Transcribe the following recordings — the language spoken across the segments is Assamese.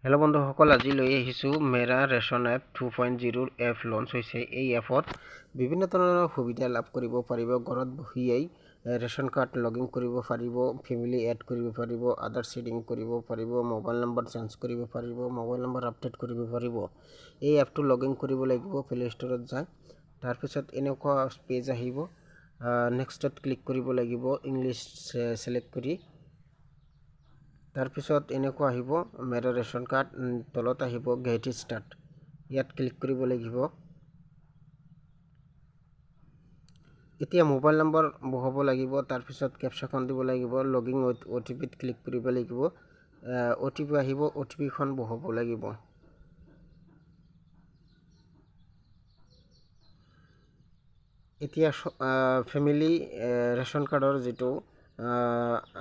হেল্ল' বন্ধুসকল, আজি লৈ আহিছোঁ মেৰা ৰেচন এপ 2.0 এপ লঞ্চ হৈছে। এই এপত বিভিন্ন ধৰণৰ সুবিধা লাভ কৰিব পাৰিব। ঘৰত বহিয়েই ৰেচন কাৰ্ড লগইন কৰিব পাৰিব, ফেমিলি এড কৰিব পাৰিব, আধাৰ ছেটিং কৰিব পাৰিব, মোবাইল নম্বৰ চেঞ্জ কৰিব পাৰিব, মোবাইল নম্বৰ আপডেট কৰিব পাৰিব। এই এপটো লগইন কৰিব লাগিব প্লে ষ্টৰত যায়। তাৰপিছত এনেকুৱা পেজ আহিব, নেক্সটত ক্লিক কৰিব লাগিব, ইংলিছ চিলেক্ট কৰি। তাৰপিছত এনেকুৱা আহিব মেৰা ৰেচন কাৰ্ড, তলত আহিব গেট ষ্টাৰ্ট, ইয়াত ক্লিক কৰিব লাগিব। এতিয়া মোবাইল নম্বৰ বহাব লাগিব, তাৰপিছত কেপচাখন দিব লাগিব, লগইন OTPত ক্লিক কৰিব লাগিব। OTP আহিব, OTPখন বহাব লাগিব। এতিয়া ফেমিলি ৰেচন কাৰ্ডৰ যিটো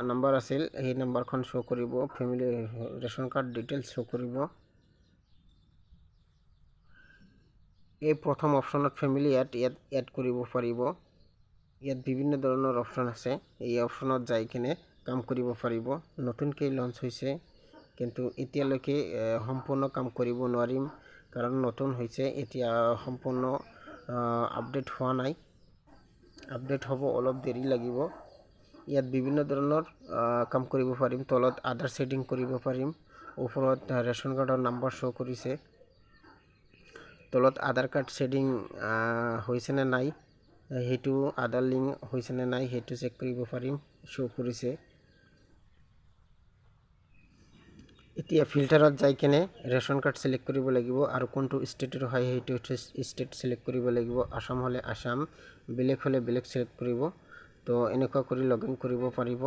নাম্বাৰ আছিল সেই নাম্বাৰখন শ্ব' কৰিব, family ration card details show' কৰিব। এই প্ৰথম অপশ্যনত ফেমিলি ইয়াত এড কৰিব পাৰিব। ইয়াত বিভিন্ন ধৰণৰ অপশ্যন আছে, এই অপশ্যনত যাই কিনে কাম কৰিব পাৰিব। নতুনকৈ লঞ্চ হৈছে, কিন্তু এতিয়ালৈকে সম্পূৰ্ণ কাম কৰিব নোৱাৰিম, কাৰণ নতুন হৈছে, এতিয়া সম্পূৰ্ণ আপডেট হোৱা নাই। আপডেট হ'ব, অলপ দেৰি লাগিব। ইয়াত বিভিন্ন ধৰণৰ কাম কৰিব পাৰিম। তলত আধাৰ ছেটিং কৰিব পাৰিম, ওপৰত ৰেচন কাৰ্ডৰ নাম্বাৰ শ্ব' কৰিছে। তলত আধাৰ কাৰ্ড ছেটিং হৈছেনে নাই, সেইটো আধাৰ লিংক হৈছেনে নাই সেইটো চেক কৰিব পাৰিম, শ্ব' কৰিছে। এতিয়া ফিল্টাৰত যাই কিনে ৰেচন কাৰ্ড চিলেক্ট কৰিব লাগিব, আৰু কোনটো ষ্টেটৰ হয় সেইটো ষ্টেট চিলেক্ট কৰিব লাগিব। আসাম হ'লে আসাম, বেলেগ হ'লে বেলেগ চিলেক্ট কৰিব। তো এনেকুৱা কৰি লগইন কৰিব পাৰিব।